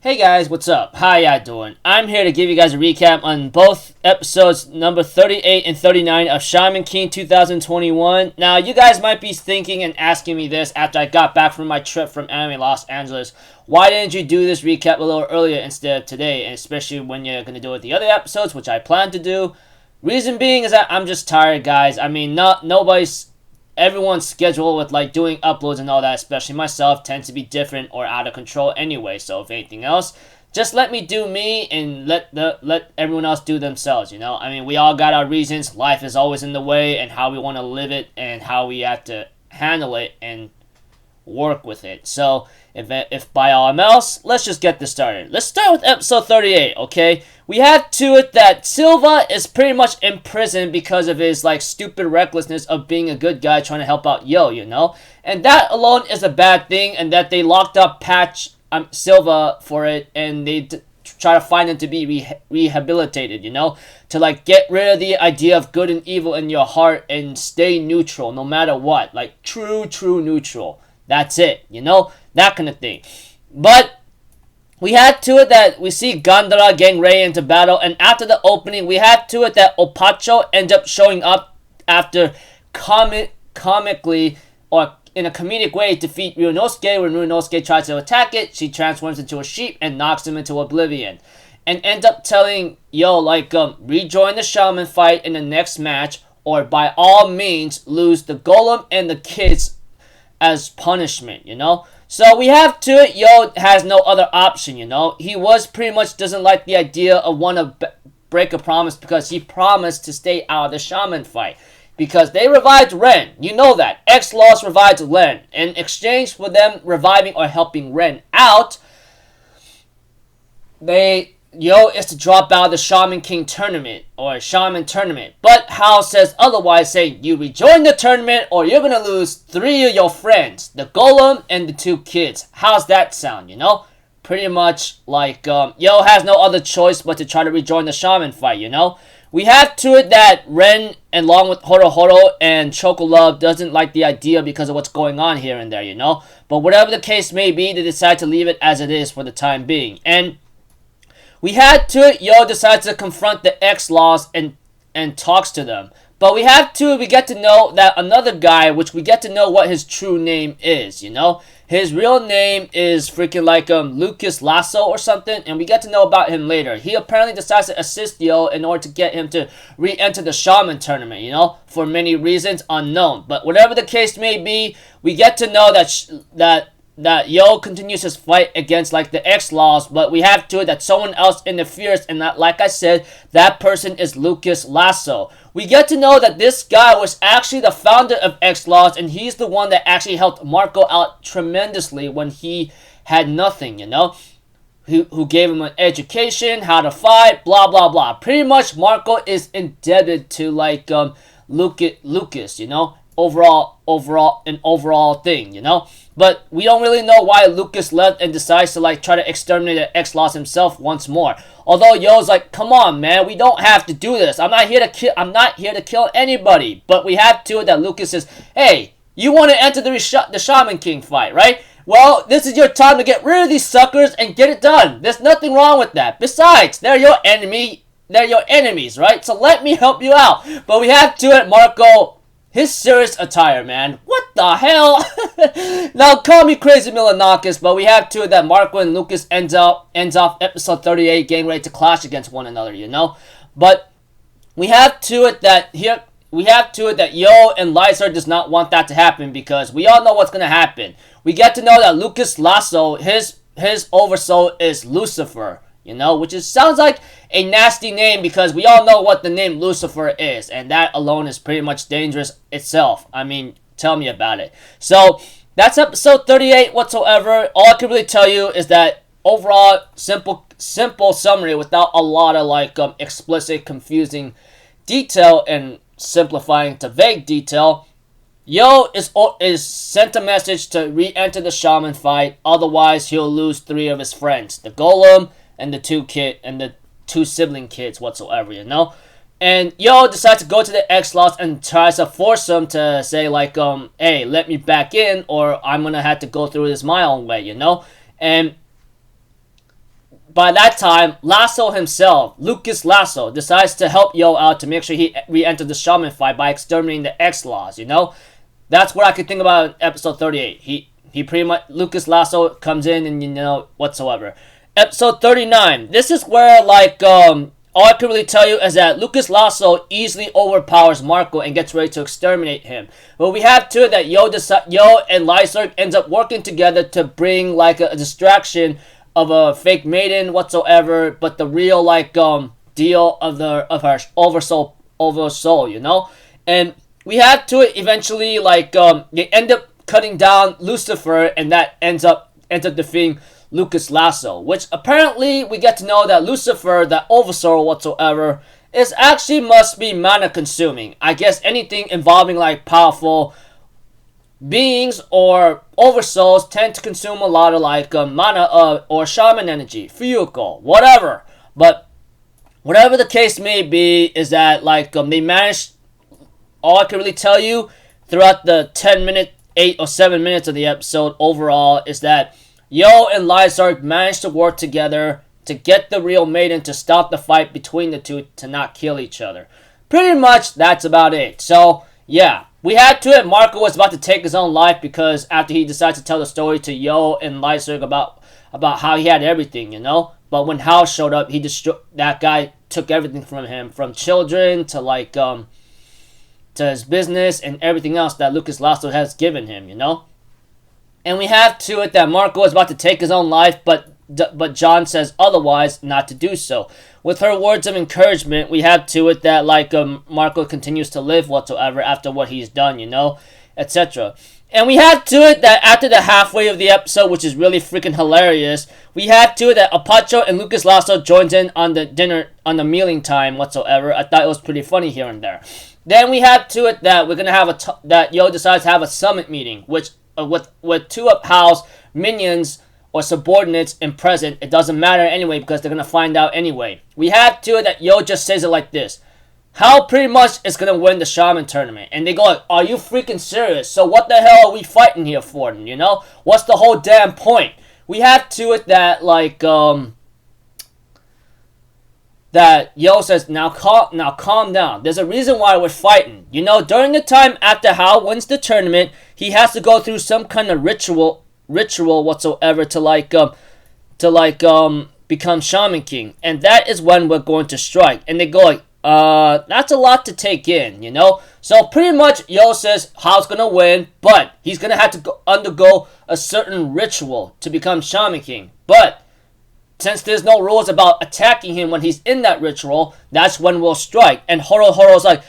Hey guys, what's up? How ya doing? I'm here to give you guys a recap on both episodes number 38 and 39 of Shaman King 2021. Now, you guys might be thinking and asking me this after I got back from my trip from Anime Los Angeles. Why didn't you do this recap a little earlier instead of today? And especially when you're going to do it the other episodes, which I plan to do. Reason being is that I'm just tired, guys. I mean, everyone's schedule with like doing uploads and all that, especially myself, tends to be different or out of control anyway. So if anything else, just let me do me and let everyone else do themselves, you know? I mean, we all got our reasons. Life is always in the way and how we want to live it and how we have to handle it and work with it. So if by all else, let's just get this started. Let's start with episode 38, okay? We have to it that Silva is pretty much in prison because of his like stupid recklessness of being a good guy trying to help out Yo, you know? And that alone is a bad thing, and that they locked up Silva for it, and they try to find him to be rehabilitated, you know? To like get rid of the idea of good and evil in your heart and stay neutral no matter what. Like true neutral. That's it, you know? That kind of thing. But we had to it that we see Gandara getting ready into battle, and after the opening, we had to it that Opacho ended up showing up after comically or in a comedic way to defeat Ryunosuke. When Ryunosuke tries to attack it, she transforms into a sheep and knocks him into oblivion. And end up telling Yo, like, rejoin the shaman fight in the next match, or by all means, lose the golem and the kids as punishment, you know? So we have to it, Yo has no other option, you know? He was pretty much doesn't like the idea of want to break a promise because he promised to stay out of the shaman fight. Because they revived Ren. You know that. X-Laws revived Ren. In exchange for them reviving or helping Ren out, Yo is to drop out of the Shaman King tournament or Shaman tournament. But Hao says otherwise, saying you rejoin the tournament or you're gonna lose 3 of your friends, the golem and the 2 kids. How's that sound, you know? Pretty much like Yo has no other choice but to try to rejoin the Shaman fight, you know? We have to it that Ren, along with Horo and Chocolove, doesn't like the idea because of what's going on here and there, you know? But whatever the case may be, they decide to leave it as it is for the time being. And we had to it, Yo decides to confront the X-Laws and talks to them. But we get to know that another guy, which we get to know what his true name is, you know? His real name is freaking like Lucas Lasso or something, and we get to know about him later. He apparently decides to assist Yo in order to get him to re-enter the Shaman tournament, you know? For many reasons unknown. But whatever the case may be, we get to know that Yo continues his fight against like the X-Laws, but we have to it that someone else interferes, and that, like I said, that person is Lucas Lasso. We get to know that this guy was actually the founder of X-Laws, and he's the one that actually helped Marco out tremendously when he had nothing, you know? Who gave him an education, how to fight, blah blah blah. Pretty much Marco is indebted to like Lucas, you know? Overall thing, you know? But we don't really know why Lucas left and decides to like try to exterminate the X-Laws himself once more. Although Yo's like, come on, man, we don't have to do this. I'm not here to kill anybody. But we have to that Lucas says, hey, you want to enter the Shaman King fight, right? Well, this is your time to get rid of these suckers and get it done. There's nothing wrong with that. Besides, they're your enemy. They're your enemies, right? So let me help you out. But we have to it, Marco. His serious attire, man. What the hell? Now, call me crazy Milanakis, but we have to that Marco and Lucas ends off episode 38 getting ready to clash against one another, you know? But we have to it that Yo and Lyser does not want that to happen because we all know what's gonna happen. We get to know that Lucas Lasso, his oversoul is Lucifer. You know, which sounds like a nasty name because we all know what the name Lucifer is. And that alone is pretty much dangerous itself. I mean, tell me about it. So, that's episode 38 whatsoever. All I can really tell you is that overall, simple summary without a lot of like explicit, confusing detail and simplifying to vague detail. Yo is sent a message to re-enter the Shaman fight. Otherwise, he'll lose 3 of his friends. The Golem and the 2 sibling kids whatsoever, you know? And Yo decides to go to the X-Laws and tries to force them to say like, hey, let me back in or I'm gonna have to go through this my own way, you know? And by that time, Lasso himself, Lucas Lasso, decides to help Yo out to make sure he re-enters the Shaman fight by exterminating the X-Laws, you know? That's what I could think about in episode 38. He pretty much, Lucas Lasso comes in and, you know, whatsoever. Episode 39, this is where, like, all I can really tell you is that Lucas Lasso easily overpowers Marco and gets ready to exterminate him. But we have to that Yo and Lyserg ends up working together to bring, like, a distraction of a fake maiden whatsoever, but the real, like, deal of her oversoul, you know? And we have to it eventually, like, they end up cutting down Lucifer, and that ends up defeating Lucas Lasso, which apparently we get to know that Lucifer, that oversoul whatsoever, is actually must be mana consuming. I guess anything involving, like, powerful beings or oversouls tend to consume a lot of, like, mana or shaman energy, Fuyuko, whatever. But whatever the case may be, is that, like, they managed. All I can really tell you throughout the 8 or 7 minutes of the episode overall is that Yo and Lyserg managed to work together to get the real maiden to stop the fight between the two to not kill each other. Pretty much that's about it. So yeah, we had to it. Marco was about to take his own life because after he decided to tell the story to Yo and Lyserg about how he had everything, you know. But when Hal showed up, that guy took everything from him, from children to, like, to his business and everything else that Lucas Lasso has given him, you know. And we have to it that Marco is about to take his own life, but John says otherwise, not to do so. With her words of encouragement, we have to it that, like, Marco continues to live whatsoever after what he's done, you know, etc. And we have to it that after the halfway of the episode, which is really freaking hilarious, we have to it that Apacho and Lucas Lasso joins in on the dinner, on the mealing time whatsoever. I thought it was pretty funny here and there. Then we have to it that we're gonna have that Yo decides to have a summit meeting, which with two of Hal's minions or subordinates in present. It doesn't matter anyway because they're gonna find out anyway. We have to it that Yo just says it like this: Hal pretty much is gonna win the Shaman tournament, and they go like, "Are you freaking serious? So what the hell are we fighting here for? You know, what's the whole damn point?" We have to it that, like, that Yo says, now calm down. There's a reason why we're fighting. You know, during the time after Hal wins the tournament, he has to go through some kind of ritual whatsoever to become Shaman King, and that is when we're going to strike. And they go like, that's a lot to take in, you know. So pretty much Yo says Hal's gonna win, but he's gonna have to undergo a certain ritual to become Shaman King. But since there's no rules about attacking him when he's in that ritual, that's when we'll strike. And Horo's like,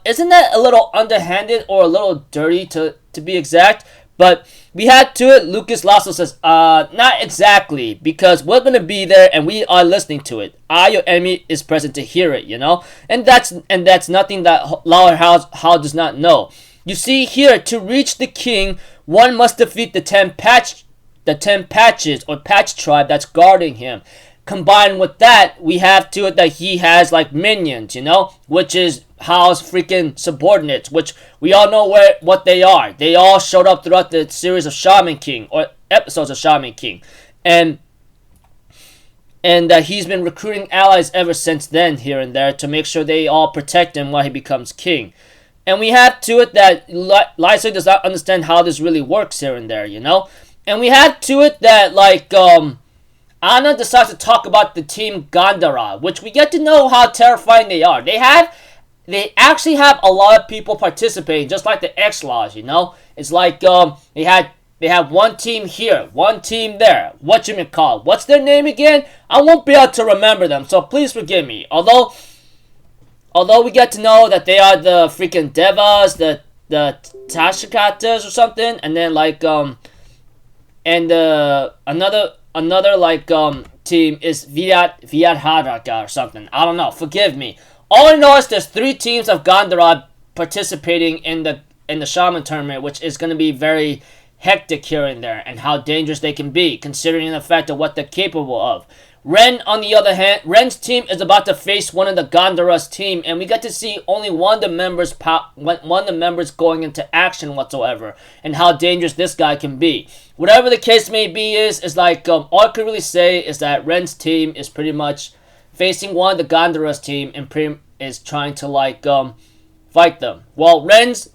isn't that a little underhanded or a little dirty to be exact? But we had to it. Lucas Lasso says, not exactly, because we're gonna be there and we are listening to it. Your enemy is present to hear it, you know, and that's nothing that Lauer Hal does not know. You see here, to reach the king, one must defeat the 10 patches or patch tribe that's guarding him. Combined with that, we have to it that he has, like, minions, you know, which is Hal's freaking subordinates, which we all know what they are. They all showed up throughout the series of Shaman King, or episodes of Shaman King, and he's been recruiting allies ever since then, here and there, to make sure they all protect him while he becomes king. And we have to it that Lysa does not understand how this really works here and there, you know. And we have to it that, like, Anna decides to talk about the team Gandhara, which we get to know how terrifying they are. They actually have a lot of people participating, just like the X-Laws, you know? It's like, they have one team here, one team there. Whatchamacallit? What's their name again? I won't be able to remember them, so please forgive me. Although we get to know that they are the freaking Devas, the Tashikatas or something, and then, like, and another like team is Viadharaka or something. I don't know. Forgive me. All I know is there's 3 teams of Gandhara participating in the Shaman tournament, which is going to be very hectic here and there, and how dangerous they can be, considering the fact of what they're capable of. Ren, on the other hand, Ren's team is about to face one of the Gondora's team, and we get to see only one of the members going into action whatsoever, and how dangerous this guy can be. Whatever the case may be is like, all I could really say is that Ren's team is pretty much facing one of the Gondora's team and is trying to like fight them. Well, Ren's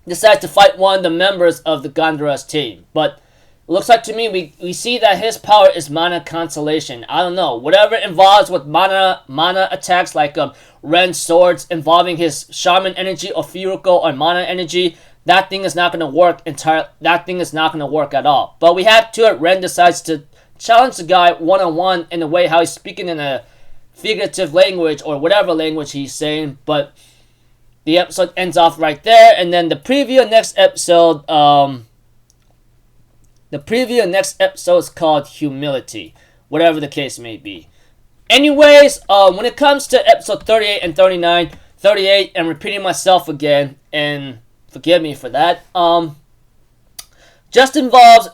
decides to fight one of the members of the Gondora's team, but it looks like to me we see that his power is mana consolation. I don't know. Whatever involves with mana attacks like Ren's swords involving his shaman energy or Furuko or mana energy, that thing is not gonna work that thing is not gonna work at all. But we have to it, Ren decides to challenge the guy one-on-one in the way how he's speaking in a figurative language or whatever language he's saying, but the episode ends off right there, and then the preview of next episode is called Humility, whatever the case may be. Anyways, when it comes to episode 38 and 39, 38, and repeating myself again, and forgive me for that, just involves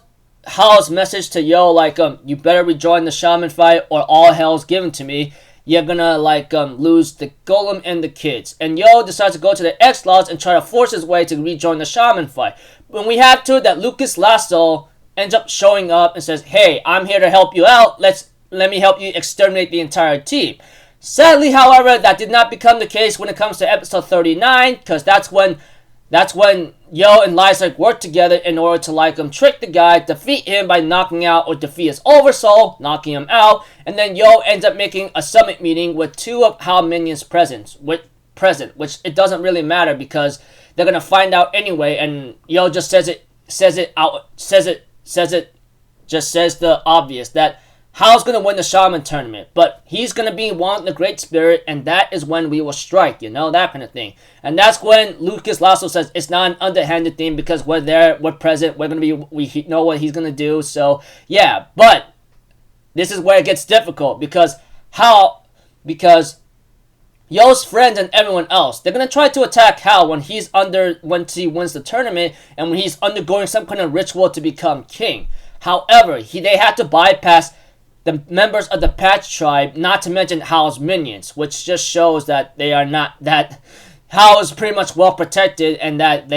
Hao's message to Yo, like, you better rejoin the shaman fight or all hell's given to me. You're gonna, like, lose the golem and the kids. And Yo decides to go to the X-Laws and try to force his way to rejoin the shaman fight. When we have to it that Lucas Lasso ends up showing up and says, hey, I'm here to help you out. Let me help you exterminate the entire team. Sadly, however, that did not become the case when it comes to episode 39, because that's when Yo and Lysak work together in order to like trick the guy, defeat him by knocking out or defeat his oversoul, knocking him out, and then Yo ends up making a summit meeting with two of Hao minions present, which it doesn't really matter because they're gonna find out anyway, and Yo just says the obvious that Hao's gonna win the Shaman tournament, but he's gonna be one the Great Spirit, and that is when we will strike, you know, that kind of thing. And that's when Lucas Lasso says it's not an underhanded thing because we're there, we're present, we know what he's gonna do. So yeah, but this is where it gets difficult because Yo's friends and everyone else, they're gonna try to attack Hao when he wins the tournament and when he's undergoing some kind of ritual to become king. However, they had to bypass the members of the Patch tribe, not to mention Hao's minions, which just shows that that Hao is pretty much well protected, and that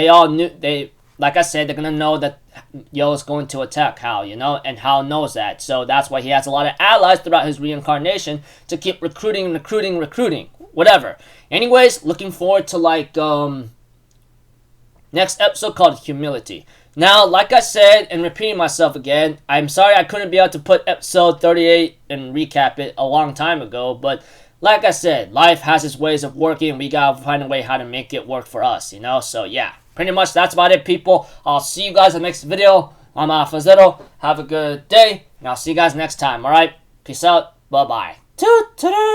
like I said, they're gonna know that Yo is going to attack Hao, you know, and Hao knows that, so that's why he has a lot of allies throughout his reincarnation to keep recruiting, whatever. Anyways, looking forward to like next episode called Humility. Now, like I said, and repeating myself again, I'm sorry I couldn't be able to put episode 38 and recap it a long time ago, but like I said, life has its ways of working, and we gotta find a way how to make it work for us, you know? So yeah, pretty much that's about it, people. I'll see you guys in the next video. I'm Alpha Have a good day, and I'll see you guys next time, alright? Peace out. Bye-bye. Toot-toot.